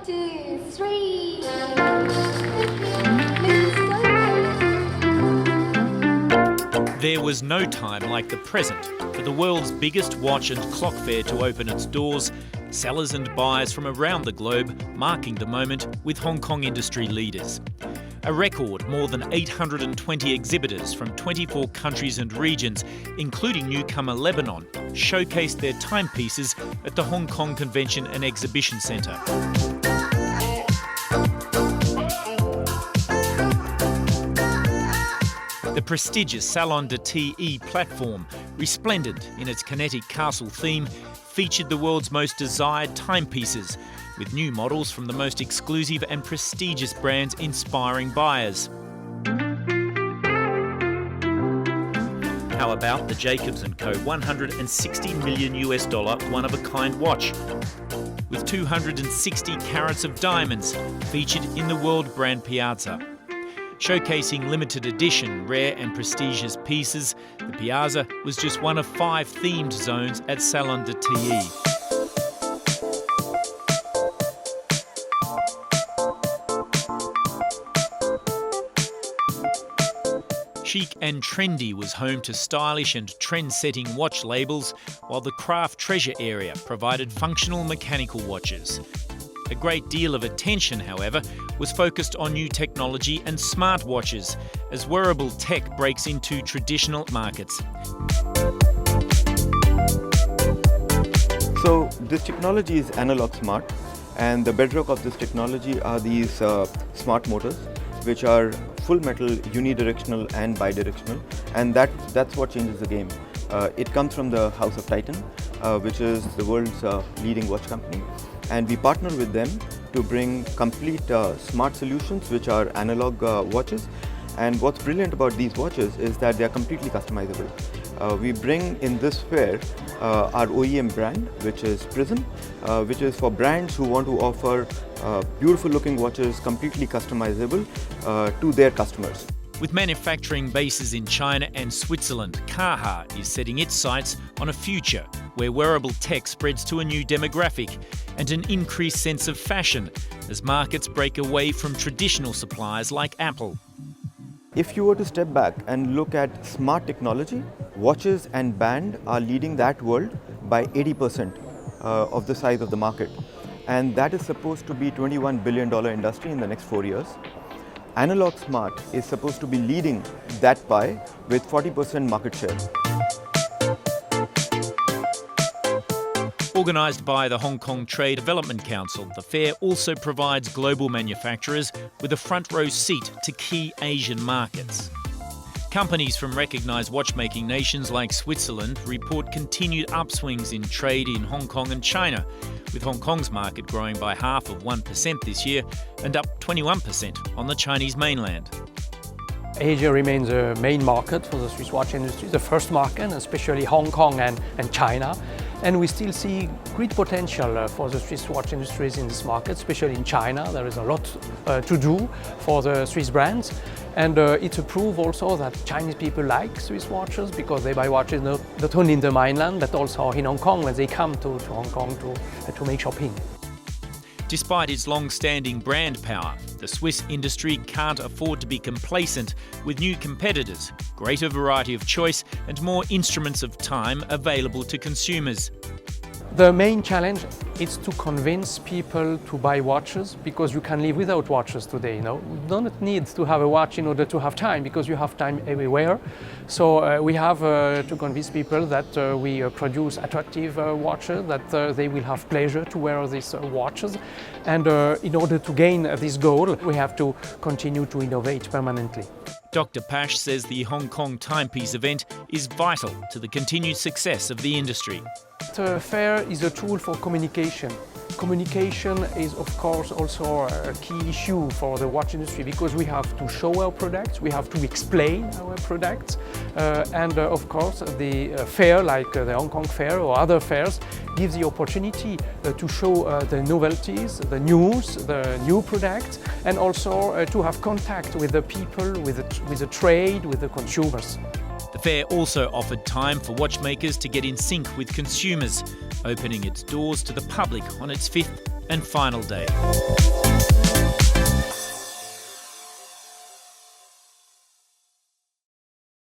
2, 3. There was no time like the present for the world's biggest watch and clock fair to open its doors, sellers and buyers from around the globe marking the moment with Hong Kong industry leaders. A record more than 820 exhibitors from 24 countries and regions, including newcomer Lebanon, showcased their timepieces at the Hong Kong Convention and Exhibition Centre. The prestigious Salon de TE platform, resplendent in its kinetic castle theme, featured the world's most desired timepieces, with new models from the most exclusive and prestigious brands inspiring buyers. How about the Jacobs & Co. $160 million one-of-a-kind watch, with 260 carats of diamonds featured in the World Brand Piazza. Showcasing limited edition, rare and prestigious pieces, the Piazza was just one of 5 themed zones at Salon de TE. Chic and Trendy was home to stylish and trend-setting watch labels, while the Craft Treasure area provided functional mechanical watches. A great deal of attention, however, was focused on new technology and smartwatches, as wearable tech breaks into traditional markets. So this technology is analog smart, and the bedrock of this technology are these smart motors, which are full metal, unidirectional and bidirectional, and that's what changes the game. It comes from the House of Titan, which is the world's leading watch company, and we partner with them to bring complete smart solutions, which are analog watches. And what's brilliant about these watches is that they are completely customizable. We bring in this fair our OEM brand, which is Prism, which is for brands who want to offer beautiful looking watches, completely customizable to their customers. With manufacturing bases in China and Switzerland, Kaha is setting its sights on a future where wearable tech spreads to a new demographic and an increased sense of fashion as markets break away from traditional suppliers like Apple. If you were to step back and look at smart technology, watches and band are leading that world by 80% of the size of the market. And that is supposed to be $21 billion industry in the next 4 years. Analog smart is supposed to be leading that pie with 40% market share. Organised by the Hong Kong Trade Development Council, the fair also provides global manufacturers with a front row seat to key Asian markets. Companies from recognised watchmaking nations like Switzerland report continued upswings in trade in Hong Kong and China, with Hong Kong's market growing by 0.5% this year and up 21% on the Chinese mainland. Asia remains a main market for the Swiss watch industry, the first market, especially Hong Kong and China. And we still see great potential for the Swiss watch industries in this market, especially in China. There is a lot to do for the Swiss brands. And it's a proof also that Chinese people like Swiss watches because they buy watches not only in the mainland, but also in Hong Kong when they come to Hong Kong to make shopping. Despite its long-standing brand power, the Swiss industry can't afford to be complacent with new competitors, greater variety of choice and more instruments of time available to consumers. The main challenge is to convince people to buy watches because you can live without watches today. You don't need to have a watch in order to have time because you have time everywhere. So we have to convince people that we produce attractive watches, that they will have pleasure to wear these watches. And in order to gain this goal, we have to continue to innovate permanently. Dr. Pash says the Hong Kong Timepiece event is vital to the continued success of the industry. The fair is a tool for communication. Communication is, of course, also a key issue for the watch industry because we have to show our products, we have to explain our products, and of course, the fair, like the Hong Kong Fair or other fairs, gives the opportunity to show the novelties, the news, the new products, and also to have contact with the people, with the trade, with the consumers. The fair also offered time for watchmakers to get in sync with consumers, opening its doors to the public on its fifth and final day.